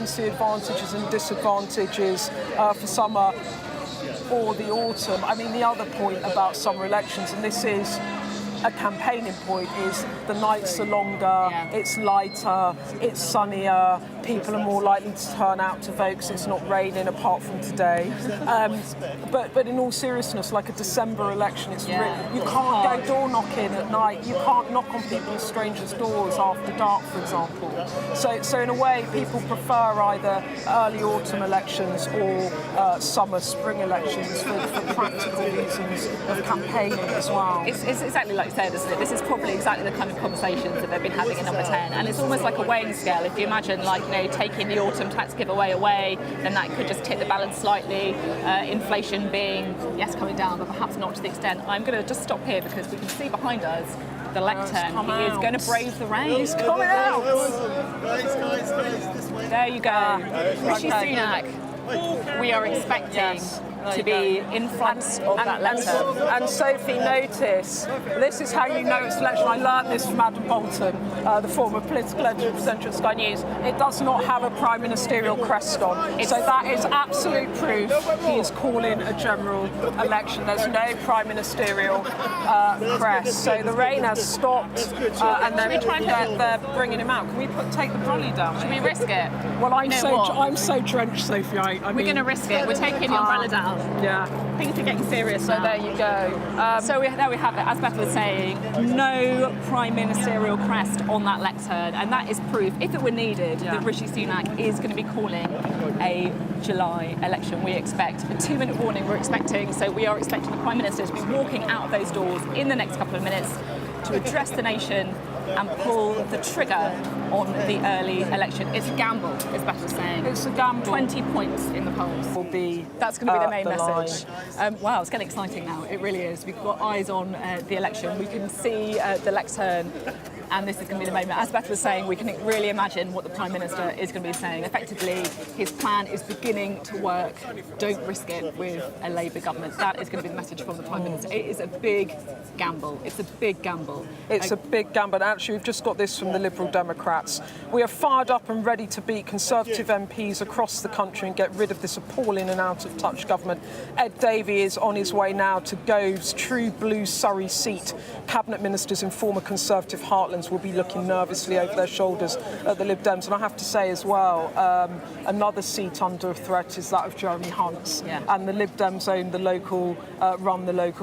can see advantages and disadvantages for summer or the autumn. I mean, the other point about summer elections, and this is a campaigning point, is the nights are longer, it's lighter, it's sunnier, people are more likely to turn out to vote because it's not raining apart from today. But in all seriousness, like a December election, you can't go door knocking at night, you can't knock on people's strangers' doors after dark, for example. So in a way, people prefer either early autumn elections or summer, spring elections for practical reasons of campaigning as well. It's exactly like you said, isn't it? This is probably exactly the kind of conversations that they've been having in number 10, and it's almost like a weighing scale. If you imagine, like, taking the autumn tax giveaway away, then that could just tip the balance slightly. Inflation being, yes, coming down, but perhaps not to the extent. I'm going to just stop here because we can see behind us the lectern. He is going to brave the rain. He's coming out! Guys, this way. There you go. Rishi Sunak, we are expecting to be in front of that lectern. And Sophie, notice, this is how you know it's election. I learned this from Adam Bolton, the former political editor of Central Sky News. It does not have a prime ministerial crest on. So that is absolute proof he is calling a general election. There's no prime ministerial crest. So the rain has stopped, and they're bringing him out. Can we take the brolly down? Should we risk it? Well, I'm so drenched, Sophie. We're going to risk it. We're taking the umbrella down. Yeah. Things are getting serious So now. there you go. There we have it. As Beth was saying, no prime ministerial crest on that lectern, and that is proof, if it were needed, that Rishi Sunak is going to be calling a July election. We expect a 2-minute warning. We are expecting the Prime Minister to be walking out of those doors in the next couple of minutes to address the nation and pull the trigger on the early election. It's a gamble, as Beth was saying. It's a gamble. 20 points in the polls. That's going to be the main message. Wow, it's getting exciting now. It really is. We've got eyes on the election. We can see the lectern, and this is going to be the moment. As Beth was saying, we can really imagine what the Prime Minister is going to be saying. Effectively, his plan is beginning to work. Don't risk it with a Labour government. That is going to be the message from the Prime Minister. It is a big gamble. It's a big gamble. It's a big gamble. Actually, we've just got this from the Liberal Democrats. We are fired up and ready to beat Conservative MPs across the country and get rid of this appalling and out-of-touch government. Ed Davey is on his way now to Gove's true blue Surrey seat. Cabinet ministers in former Conservative heartlands will be looking nervously over their shoulders at the Lib Dems. And I have to say as well, another seat under threat is that of Jeremy Hunt's. Yeah. And the Lib Dems own the local,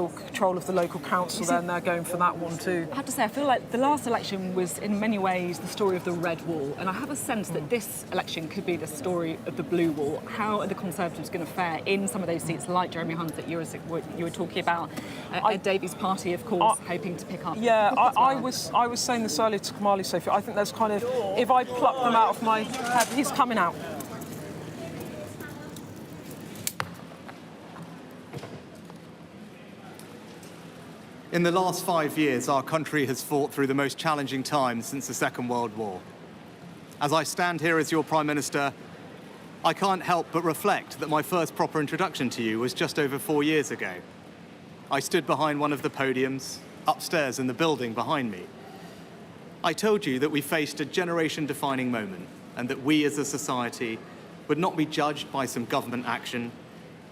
control of the local council there, and they're going for that one too. I have to say, I feel like the last election was in many ways the story of the red wall, and I have a sense that this election could be the story of the blue wall. How are the Conservatives going to fare in some of those seats, like Jeremy Hunt that you were talking about? Ed Davey's party, of course, hoping to pick up. Yeah, I was saying this earlier to Kamali, Sophie. I think there's kind of, if I pluck them out of my head, he's coming out. In the last 5 years, our country has fought through the most challenging times since the Second World War. As I stand here as your Prime Minister, I can't help but reflect that my first proper introduction to you was just over 4 years ago. I stood behind one of the podiums, upstairs in the building behind me. I told you that we faced a generation-defining moment and that we as a society would not be judged by some government action,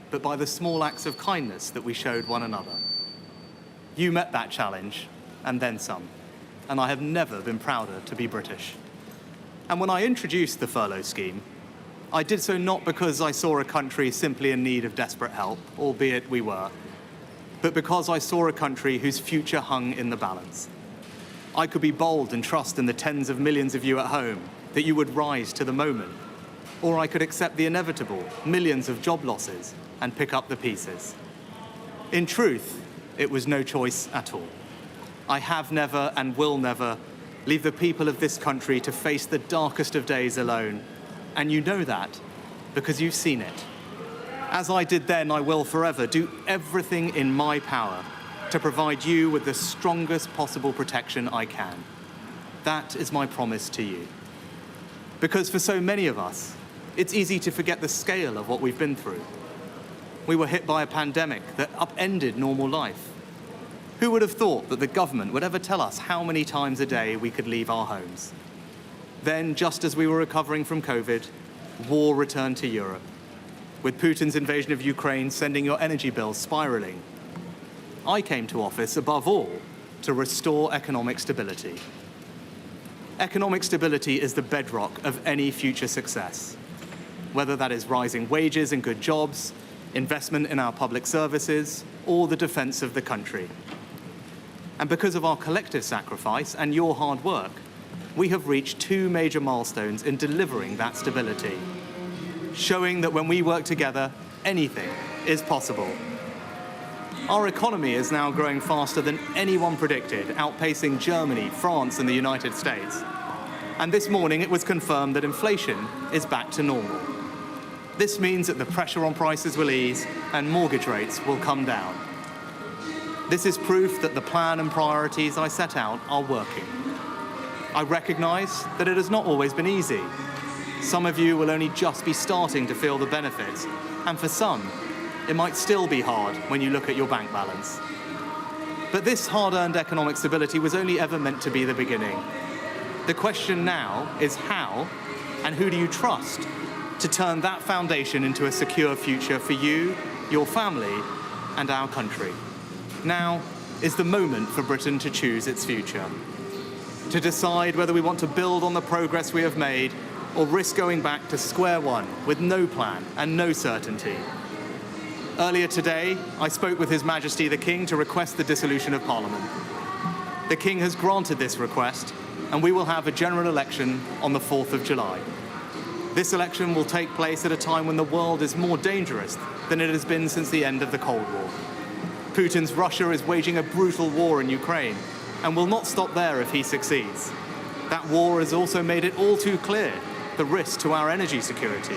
but by the small acts of kindness that we showed one another. You met that challenge, and then some, and I have never been prouder to be British. And when I introduced the furlough scheme, I did so not because I saw a country simply in need of desperate help, albeit we were, but because I saw a country whose future hung in the balance. I could be bold and trust in the tens of millions of you at home that you would rise to the moment, or I could accept the inevitable millions of job losses and pick up the pieces. In truth, it was no choice at all. I have never and will never leave the people of this country to face the darkest of days alone. And you know that because you've seen it. As I did then, I will forever do everything in my power to provide you with the strongest possible protection I can. That is my promise to you. Because for so many of us, it's easy to forget the scale of what we've been through. We were hit by a pandemic that upended normal life. Who would have thought that the government would ever tell us how many times a day we could leave our homes? Then, just as we were recovering from COVID, war returned to Europe, with Putin's invasion of Ukraine sending your energy bills spiraling. I came to office, above all, to restore economic stability. Economic stability is the bedrock of any future success, whether that is rising wages and good jobs, investment in our public services, or the defense of the country. And because of our collective sacrifice and your hard work, we have reached 2 major milestones in delivering that stability, showing that when we work together, anything is possible. Our economy is now growing faster than anyone predicted, outpacing Germany, France, and the United States. And this morning, it was confirmed that inflation is back to normal. This means that the pressure on prices will ease and mortgage rates will come down. This is proof that the plan and priorities I set out are working. I recognise that it has not always been easy. Some of you will only just be starting to feel the benefits, and for some, it might still be hard when you look at your bank balance. But this hard-earned economic stability was only ever meant to be the beginning. The question now is how, and who do you trust to turn that foundation into a secure future for you, your family, and our country? Now is the moment for Britain to choose its future, to decide whether we want to build on the progress we have made or risk going back to square one with no plan and no certainty. Earlier today, I spoke with His Majesty the King to request the dissolution of Parliament. The King has granted this request, and we will have a general election on the 4th of July. This election will take place at a time when the world is more dangerous than it has been since the end of the Cold War. Putin's Russia is waging a brutal war in Ukraine and will not stop there if he succeeds. That war has also made it all too clear the risk to our energy security.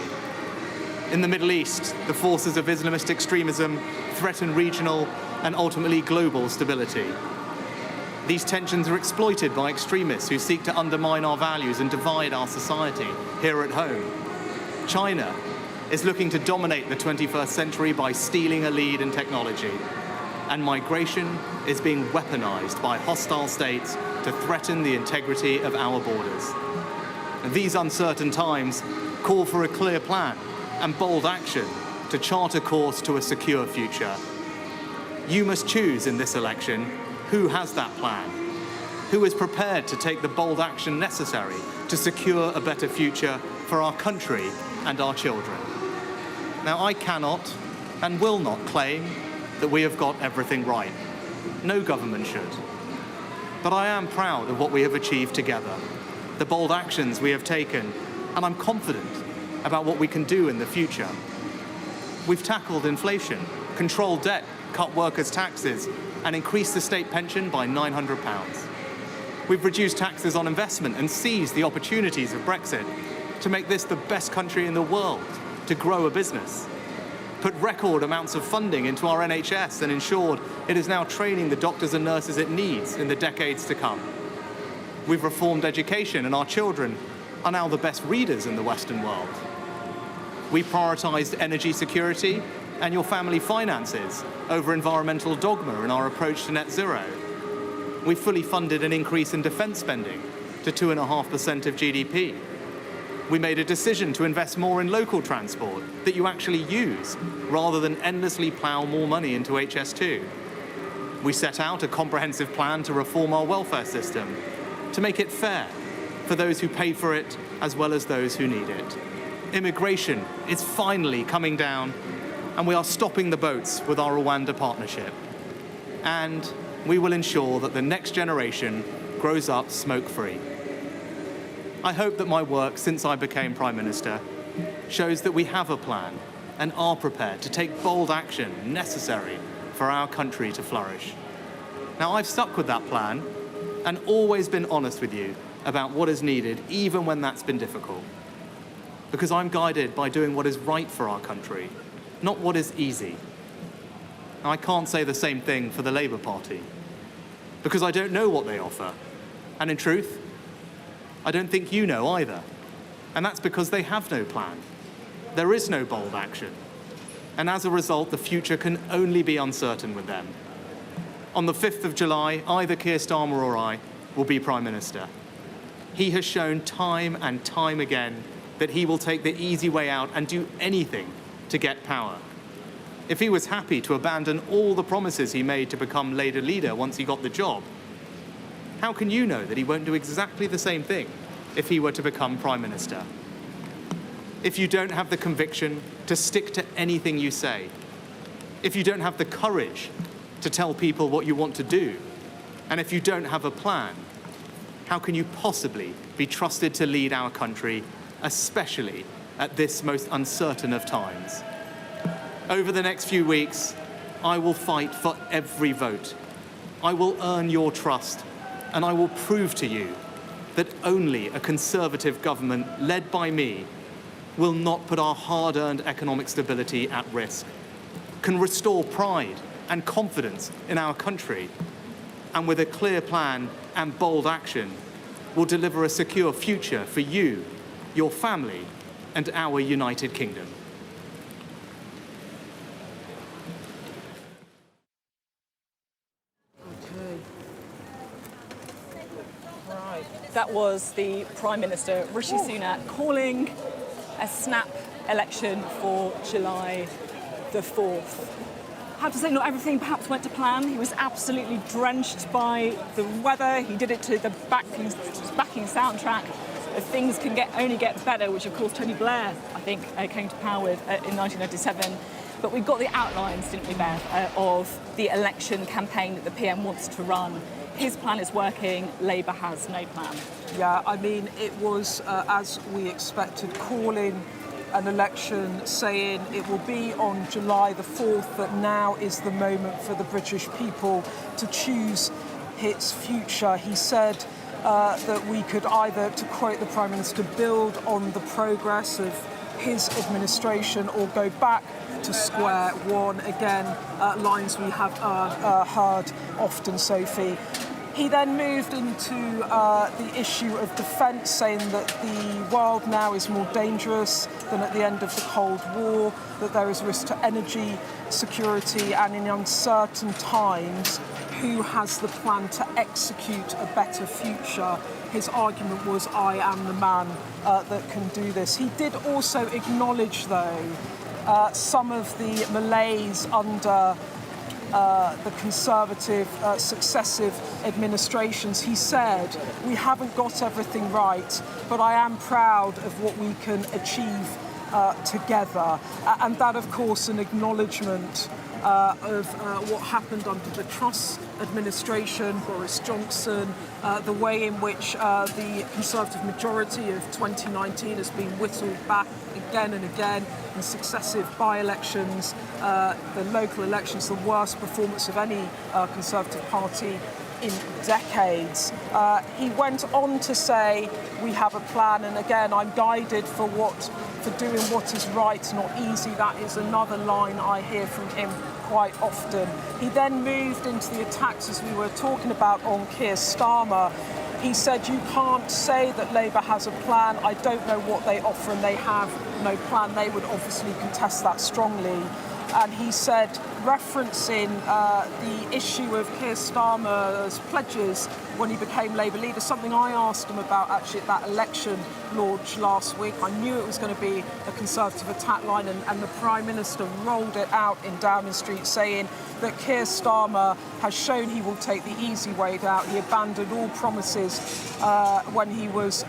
In the Middle East, the forces of Islamist extremism threaten regional and ultimately global stability. These tensions are exploited by extremists who seek to undermine our values and divide our society here at home. China is looking to dominate the 21st century by stealing a lead in technology. And migration is being weaponized by hostile states to threaten the integrity of our borders. And these uncertain times call for a clear plan and bold action to chart a course to a secure future. You must choose in this election who has that plan, who is prepared to take the bold action necessary to secure a better future for our country and our children. Now, I cannot and will not claim that we have got everything right. No government should. But I am proud of what we have achieved together, the bold actions we have taken, and I'm confident about what we can do in the future. We've tackled inflation, controlled debt, cut workers' taxes, and increased the state pension by £900. We've reduced taxes on investment and seized the opportunities of Brexit to make this the best country in the world to grow a business. Put record amounts of funding into our NHS and ensured it is now training the doctors and nurses it needs in the decades to come. We've reformed education, and our children are now the best readers in the Western world. We prioritised energy security and your family finances over environmental dogma in our approach to net zero. We fully funded an increase in defence spending to 2.5% of GDP. We made a decision to invest more in local transport that you actually use, rather than endlessly plough more money into HS2. We set out a comprehensive plan to reform our welfare system, to make it fair for those who pay for it as well as those who need it. Immigration is finally coming down, and we are stopping the boats with our Rwanda partnership. And we will ensure that the next generation grows up smoke-free. I hope that my work since I became Prime Minister shows that we have a plan and are prepared to take bold action necessary for our country to flourish. Now, I've stuck with that plan and always been honest with you about what is needed, even when that's been difficult. Because I'm guided by doing what is right for our country, not what is easy. Now, I can't say the same thing for the Labour Party, because I don't know what they offer. And in truth, I don't think you know either. And that's because they have no plan. There is no bold action. And as a result, the future can only be uncertain with them. On the 5th of July, either Keir Starmer or I will be Prime Minister. He has shown time and time again that he will take the easy way out and do anything to get power. If he was happy to abandon all the promises he made to become Labour leader once he got the job, how can you know that he won't do exactly the same thing if he were to become Prime Minister? If you don't have the conviction to stick to anything you say, if you don't have the courage to tell people what you want to do, and if you don't have a plan, how can you possibly be trusted to lead our country, especially at this most uncertain of times? Over the next few weeks, I will fight for every vote. I will earn your trust, and I will prove to you that only a Conservative government led by me will not put our hard-earned economic stability at risk, can restore pride and confidence in our country, and with a clear plan and bold action, will deliver a secure future for you, your family, and our United Kingdom. That was the Prime Minister, Rishi Sunak, calling a snap election for July the 4th. I have to say, not everything perhaps went to plan. He was absolutely drenched by the weather. He did it to the backing soundtrack of Things Can Only Get Better, which of course Tony Blair, I think, came to power with in 1997. But we've got the outlines, didn't we, Beth, of the election campaign that the PM wants to run. His plan is working, Labour has no plan. Yeah, I mean, it was, as we expected, calling an election, saying it will be on July the 4th, that now is the moment for the British people to choose its future. He said that we could either, to quote the Prime Minister, build on the progress of his administration or go back to square one. Again, lines we have heard often, Sophie. He then moved into the issue of defence, saying that the world now is more dangerous than at the end of the Cold War, that there is risk to energy security, and in uncertain times, who has the plan to execute a better future? His argument was, I am the man that can do this. He did also acknowledge, though, some of the malaise under the Conservative successive administrations. He said, we haven't got everything right, but I am proud of what we can achieve together. And that, of course, an acknowledgement of what happened under the Truss administration, Boris Johnson, the way in which the Conservative majority of 2019 has been whittled back again and again in successive by-elections, the local elections, the worst performance of any Conservative party in decades. He went on to say, we have a plan, and again, I'm guided for doing what is right, not easy. That is another line I hear from him quite often. He then moved into the attacks, as we were talking about, on Keir Starmer. He said, you can't say that Labour has a plan. I don't know what they offer, and they have no plan. They would obviously contest that strongly. And he said, referencing the issue of Keir Starmer's pledges when he became Labour leader, something I asked him about actually at that election launch last week. I knew it was going to be a Conservative attack line, and the Prime Minister rolled it out in Downing Street, saying that Keir Starmer has shown he will take the easy way out. He abandoned all promises when he was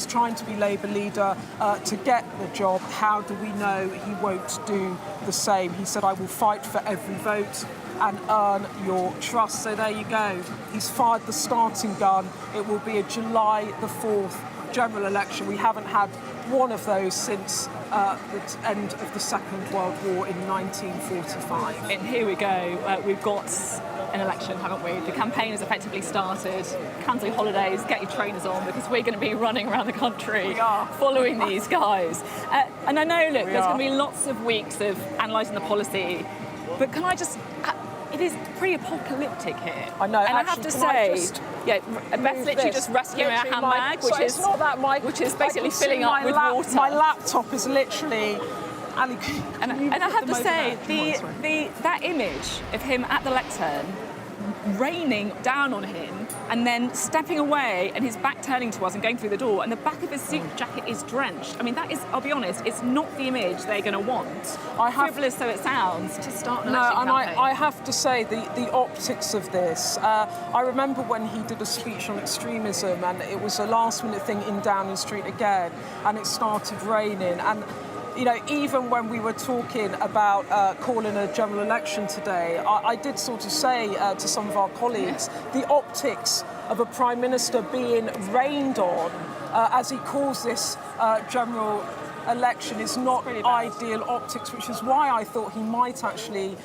trying to be Labour leader to get the job. How do we know he won't do the same? He said, I will fight for every vote and earn your trust. So there you go. He's fired the starting gun. It will be a July the 4th general election. We haven't had one of those since the end of the Second World War in 1945. And here we go. We've got an election, haven't we? The campaign has effectively started. Cancel your holidays, get your trainers on, because we're going to be running around the country following these guys. And I know, look, there's going to be lots of weeks of analysing the policy, but can I just... It is pretty apocalyptic here. I know. And actually, I have to say, Beth's literally just rescuing her handbag, which is basically filling up with water. My laptop is literally... And I have to say, that image of him at the lectern, raining down on him and then stepping away and his back turning to us and going through the door and the back of his suit jacket is drenched. I mean, that is, I'll be honest, it's not the image they're going to want. Frivolous though it sounds, to start an election campaign. I have to say, the optics of this, I remember when he did a speech on extremism and it was a last-minute thing in Downing Street again, and it started raining. And you know, even when we were talking about calling a general election today, I did sort of say to some of our colleagues, the optics of a Prime Minister being rained on as he calls this general election is not ideal optics, which is why I thought he might actually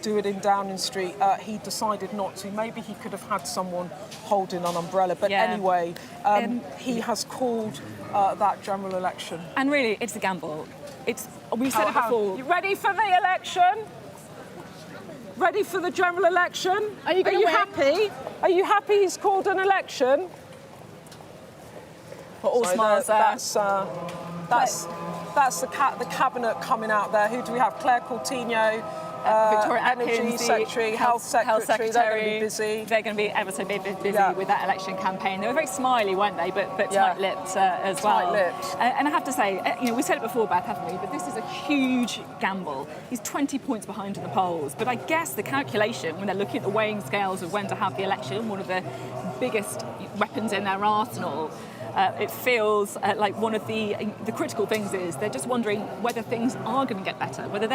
do it in Downing Street. He decided not to. Maybe he could have had someone holding an umbrella. But anyway, he has called that general election. And really, it's a gamble. We've said it before. You ready for the election? Ready for the general election? Are you happy? Are you happy he's called an election? We're all smiles there. That's the cabinet coming out there. Who do we have? Claire Coutinho, Victoria Energy Atkins, Secretary, Health Secretary. They're going to be busy. They're going to be ever so busy with that election campaign. They were very smiley, weren't they? But tight-lipped as well. Tight-lipped. And I have to say, you know, we said it before, Beth, haven't we? But this is a huge gamble. He's 20 points behind in the polls. But I guess the calculation, when they're looking at the weighing scales of when to have the election, one of the biggest weapons in their arsenal, it feels like one of the critical things is they're just wondering whether things are going to get better, whether they're